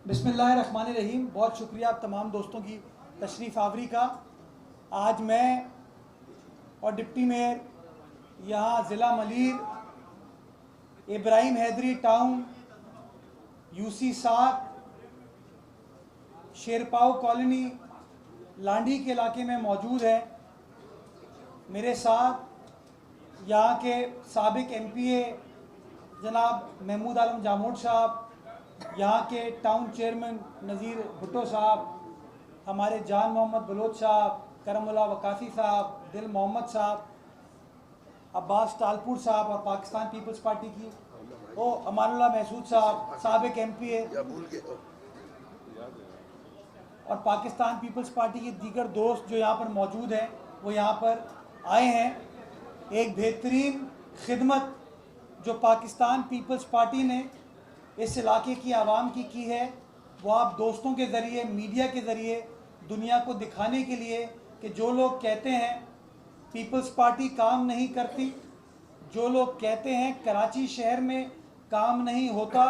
बिस्मिल्लाहिर्रहमानिर्रहीम। बहुत शुक्रिया आप तमाम दोस्तों की तशरीफ़ आवरी का। आज मैं और डिप्टी मेयर यहाँ ज़िला Malir, Ibrahim Haideri town, UC 7, Sherpao colony, Landhi के इलाके में मौजूद है। मेरे साथ यहाँ के साबिक MPA जनाब महमूद आलम जामोद साहब, यहाँ के टाउन चेयरमैन नज़ीर भुट्टो साहब, हमारे जान मोहम्मद बलोच साहब, करमुल्ला वकासी साहब, दिल मोहम्मद साहब, अब्बास तालपुर साहब और पाकिस्तान पीपल्स पार्टी की अमानुल्लाह महसूद साहब, साबिक MPA, और पाकिस्तान पीपल्स पार्टी के दीगर दोस्त जो यहाँ पर मौजूद हैं, वो यहाँ पर आए हैं। एक बेहतरीन खिदमत जो पाकिस्तान पीपल्स पार्टी ने इस इलाके की आवाम की है, वो आप दोस्तों के ज़रिए, मीडिया के ज़रिए दुनिया को दिखाने के लिए कि जो लोग कहते हैं पीपल्स पार्टी काम नहीं करती, जो लोग कहते हैं कराची शहर में काम नहीं होता,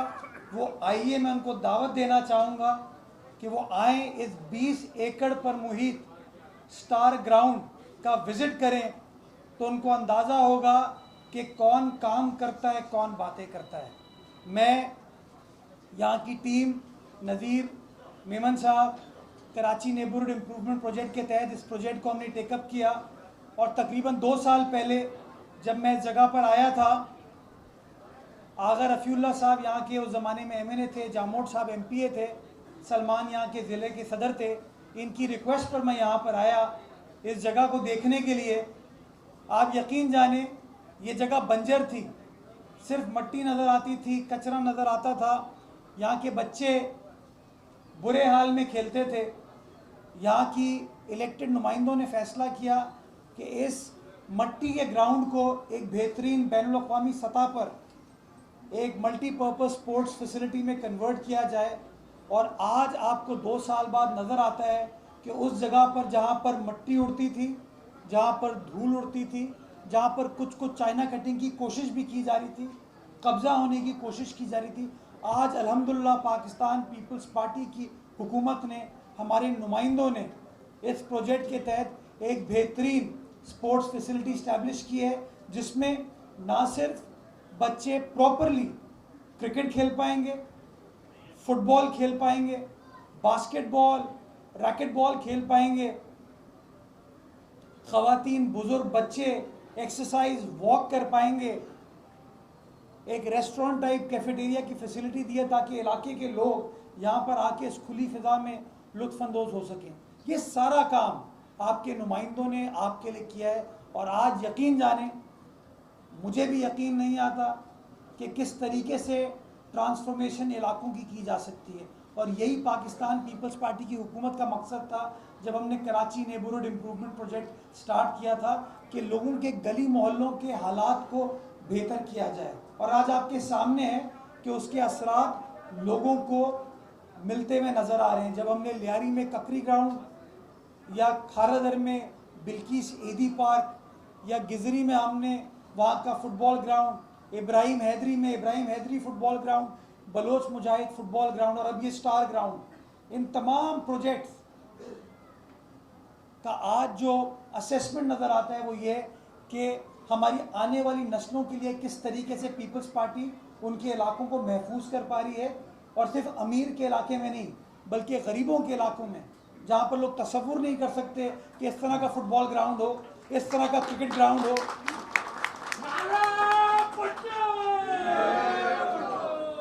वो आइए, मैं उनको दावत देना चाहूँगा कि वो आएँ, इस 20 एकड़ पर मुहित स्टार ग्राउंड का विज़िट करें, तो उनको अंदाज़ा होगा कि कौन काम करता है, कौन बातें करता है। मैं यहाँ की टीम, नज़ीर मेमन साहब, कराची नेबरहुड इम्प्रूवमेंट प्रोजेक्ट के तहत इस प्रोजेक्ट को हमने टेकअप किया, और तकरीबन 2 साल पहले जब मैं इस जगह पर आया था, आगा रफ़ीउल्लाह साहब यहाँ के उस ज़माने में MNA थे, जामोद साहब MPA थे, सलमान यहाँ के ज़िले के सदर थे। इनकी रिक्वेस्ट पर मैं यहाँ पर आया इस जगह को देखने के लिए। आप यकीन जाने, ये जगह बंजर थी, सिर्फ मट्टी नज़र आती थी, कचरा नज़र आता था, यहाँ के बच्चे बुरे हाल में खेलते थे। यहाँ की इलेक्टेड नुमाइंदों ने फ़ैसला किया कि इस मट्टी के ग्राउंड को एक बेहतरीन बैनुल अक़वामी सतह पर एक मल्टीपर्पज़ स्पोर्ट्स फैसिलिटी में कन्वर्ट किया जाए। और आज आपको 2 साल बाद नज़र आता है कि उस जगह पर जहाँ पर मट्टी उड़ती थी, जहाँ पर धूल उड़ती थी, जहाँ पर कुछ चाइना कटिंग की कोशिश भी की जा रही थी, कब्ज़ा होने की कोशिश की जा रही थी, आज अल्हम्दुलिल्लाह पाकिस्तान पीपल्स पार्टी की हुकूमत ने, हमारे नुमाइंदों ने इस प्रोजेक्ट के तहत एक बेहतरीन स्पोर्ट्स फैसिलिटी इस्टेब्लिश की है, जिसमें ना सिर्फ बच्चे प्रॉपरली क्रिकेट खेल पाएंगे, फुटबॉल खेल पाएंगे, बास्केटबॉल, रैकेट बॉल खेल पाएंगे, ख़वातीन, बुज़ुर्ग, बच्चे एक्सरसाइज, वॉक कर पाएंगे, एक रेस्टोरेंट टाइप कैफेटेरिया की फैसिलिटी दी है ताकि इलाके के लोग यहाँ पर आके इस खुली फ़िज़ा में लुत्फ़अंदोज़ हो सकें। ये सारा काम आपके नुमाइंदों ने आपके लिए किया है, और आज यकीन जाने, मुझे भी यकीन नहीं आता कि किस तरीके से ट्रांसफॉर्मेशन इलाकों की जा सकती है। और यही पाकिस्तान पीपल्स पार्टी की हुकूमत का मकसद था जब हमने Karachi neighbourhood improvement project start किया था, कि लोगों के गली मोहल्लों के हालात को बेहतर किया जाए। और आज आपके सामने है कि उसके असरात लोगों को मिलते हुए नज़र आ रहे हैं। जब हमने लियारी में ककरी ग्राउंड, या खारादर में बिल्किस ईदी पार्क, या गिजरी में हमने वहाँ का फुटबॉल ग्राउंड, इब्राहिम हैदरी में Ibrahim Haidari football ground, Baloch Mujahid football ground, और अब ये स्टार ग्राउंड, इन तमाम प्रोजेक्ट्स का आज जो असेसमेंट नज़र आता है वो ये कि हमारी आने वाली नस्लों के लिए किस तरीके से पीपल्स पार्टी उनके इलाकों को महफूज कर पा रही है। और सिर्फ अमीर के इलाके में नहीं, बल्कि गरीबों के इलाकों में, जहाँ पर लोग तसव्वुर नहीं कर सकते कि इस तरह का फुटबॉल ग्राउंड हो, इस तरह का क्रिकेट ग्राउंड हो,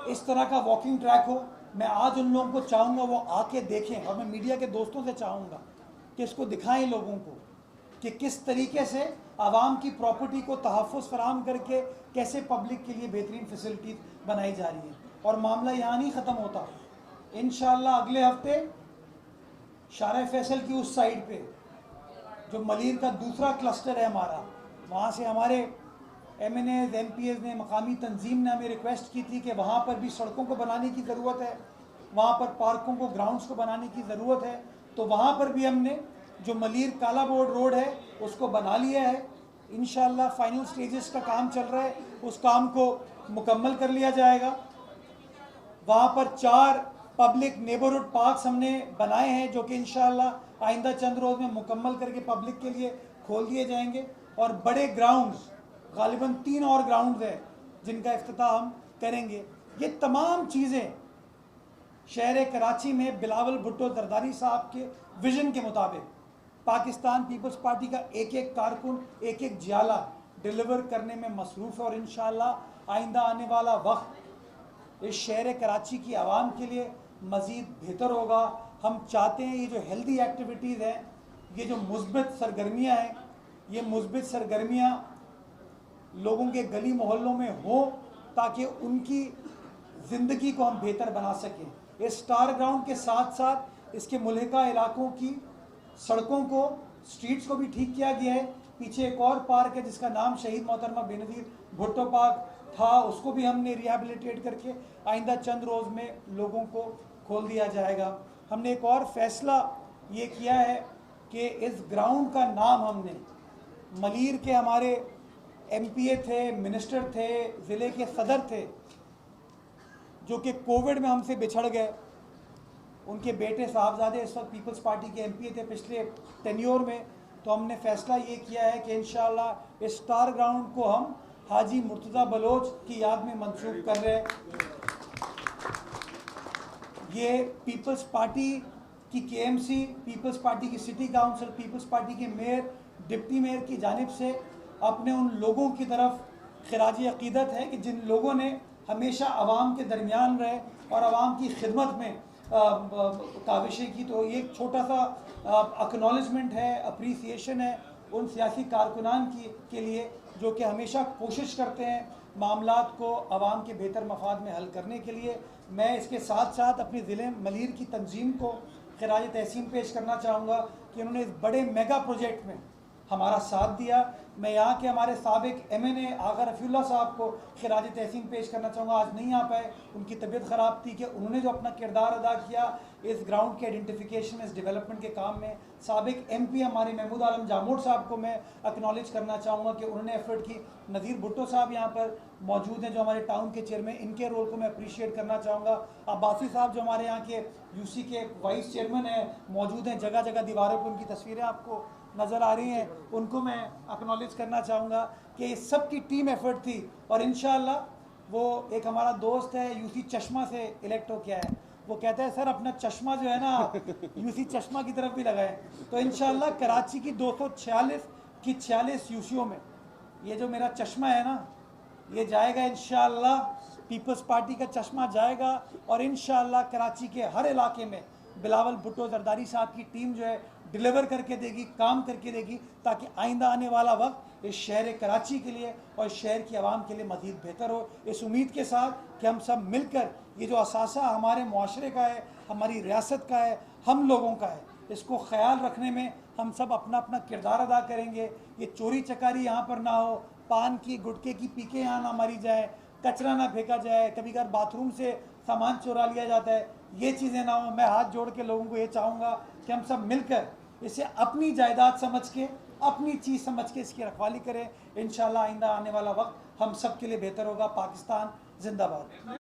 इस तरह का वॉकिंग ट्रैक हो। मैं आज उन लोगों को चाहूँगा वो आके देखें, और मैं मीडिया के दोस्तों से चाहूँगा कि इसको दिखाएं लोगों को कि किस तरीके से आवाम की प्रॉपर्टी को तहफ़्फ़ुज़ फराहम करके कैसे पब्लिक के लिए बेहतरीन फैसिलिटी बनाई जा रही है। और मामला यहाँ नहीं ख़त्म होता, इंशाअल्लाह अगले हफ्ते शारा फैसल की उस साइड पे जो मलीर का दूसरा क्लस्टर है हमारा, वहाँ से हमारे MNAs, MPAs ने, मकामी तंजीम ने हमें रिक्वेस्ट की थी कि वहाँ पर भी सड़कों को बनाने की ज़रूरत है, वहाँ पर पार्कों को, ग्राउंड्स को बनाने की ज़रूरत है। तो वहाँ पर भी हमने जो मलीर काला बोर्ड रोड है उसको बना लिया है। इंशाअल्लाह फाइनल स्टेजेस का काम चल रहा है, उस काम को मुकम्मल कर लिया जाएगा। वहाँ पर 4 पब्लिक नेबरहुड पार्क्स हमने बनाए हैं जो कि इंशाअल्लाह आइंदा चंद रोज़ में मुकम्मल करके पब्लिक के लिए खोल दिए जाएंगे। और बड़े ग्राउंड्स, गालिबन 3 और ग्राउंड्स हैं जिनका इफ्तिताह हम करेंगे। ये तमाम चीज़ें शहर कराची में बिलावल भुट्टो जरदारी साहब के विजन के मुताबिक पाकिस्तान पीपल्स पार्टी का एक एक कारकुन, एक एक जियाला डिलीवर करने में मसरूफ़ है। और इंशाअल्लाह आइंदा आने वाला वक्त इस शहर कराची की आवाम के लिए मज़ीद बेहतर होगा। हम चाहते हैं ये जो हेल्दी एक्टिविटीज़ हैं, ये जो मुस्बित सरगर्मियाँ हैं, ये मुस्बित सरगर्मियाँ लोगों के गली मोहल्लों में हो ताकि उनकी ज़िंदगी को हम बेहतर बना सकें। इस स्टार ग्राउंड के साथ साथ इसके मुल्हिका इलाकों की सड़कों को, स्ट्रीट्स को भी ठीक किया गया है। पीछे एक और पार्क है जिसका नाम शहीद मोहतरमा बेनज़ीर भुट्टो पार्क था, उसको भी हमने रिहेबिलिटेट करके आइंदा चंद रोज़ में लोगों को खोल दिया जाएगा। हमने एक और फैसला ये किया है कि इस ग्राउंड का नाम हमने मलीर के हमारे MPA थे, मिनिस्टर थे, ज़िले के सदर थे जो कि कोविड में हमसे बिछड़ गए, उनके बेटे साहबजादे इस वक्त पीपल्स पार्टी के MPA थे पिछले टेन्योर में। तो हमने फ़ैसला ये किया है कि इंशाअल्लाह इस स्टार ग्राउंड को हम हाजी मुर्तज़ा बलोच की याद में मंसूब कर रहे हैं। ये पीपल्स पार्टी की KMC, पीपल्स पार्टी की सिटी काउंसिल, पीपल्स पार्टी के मेयर, डिप्टी मेयर की जानिब से अपने उन लोगों की तरफ खिराज अक़ीदत है कि जिन लोगों ने हमेशा आवाम के दरमियान रहे और आवाम की खिदमत में काविशें की। तो ये एक छोटा सा एक्नॉलेजमेंट है, अप्रीसिएशन है उन सियासी कारकुनान के लिए जो कि हमेशा कोशिश करते हैं मामलात को आवाम के बेहतर मफाद में हल करने के लिए। मैं इसके साथ साथ अपने ज़िले मलीर की तंजीम को खिराज तहसीन पेश करना चाहूँगा कि उन्होंने इस बड़े मेगा प्रोजेक्ट में हमारा साथ दिया। मैं यहाँ के हमारे साबिक MNA आगा रफ़ीउल्लाह साहब को खिराज तहसीन पेश करना चाहूँगा। आज नहीं आ पाए, उनकी तबीयत ख़राब थी, कि उन्होंने जो अपना किरदार अदा किया इस ग्राउंड के आइडेंटिफिकेशन में, इस डेवलपमेंट के काम में। साबिक MP हमारे महमूद आलम जामोद साहब को मैं एक्नॉलेज करना चाहूँगा कि उन्होंने एफर्ट की। नज़ीर भुट्टो साहब यहाँ पर मौजूद हैं जो हमारे टाउन के चेयरमैन, इनके रोल को मैं अप्रीशिएट करना चाहूँगा। अब्बासी साहब जो हमारे यहाँ के UC के वाइस चेयरमैन हैं मौजूद हैं, जगह जगह दीवारों पर उनकी तस्वीरें आपको नज़र आ रही हैं, उनको मैं एक्नॉलेज करना चाहूँगा कि ये सब की टीम एफर्ट थी। और इंशाअल्लाह वो एक हमारा दोस्त है UC चश्मा से इलेक्ट हो किया है, वो कहता है सर अपना चश्मा जो है ना UC चश्मा की तरफ भी लगाएं। तो इंशाअल्लाह कराची की 246 की 46 UCओं में ये जो मेरा चश्मा है ना ये जाएगा इंशाअल्लाह, पीपल्स पार्टी का चश्मा जाएगा। और इंशाअल्लाह कराची के हर इलाके में बिलावल भुट्टो जरदारी साहब की टीम जो है डिलीवर करके देगी, काम करके देगी, ताकि आइंदा आने वाला वक्त इस शहर कराची के लिए और शहर की आवाम के लिए मज़ीद बेहतर हो। इस उम्मीद के साथ कि हम सब मिलकर ये जो असासा हमारे मुआशरे का है, हमारी रियासत का है, हम लोगों का है, इसको ख्याल रखने में हम सब अपना अपना किरदार अदा करेंगे। ये चोरी चकारी यहाँ पर ना हो, पान की गुटखे की पीके यहाँ ना मारी जाए, कचरा ना फेंका जाए, कभी कभार बाथरूम से सामान चुरा लिया जाता है, ये चीज़ें ना हो। मैं हाथ जोड़ के लोगों को ये चाहूँगा कि हम सब मिलकर इसे अपनी जायदाद समझ के, अपनी चीज़ समझ के इसकी रखवाली करें। इंशाअल्लाह आइंदा आने वाला वक्त हम सब के लिए बेहतर होगा। पाकिस्तान जिंदाबाद।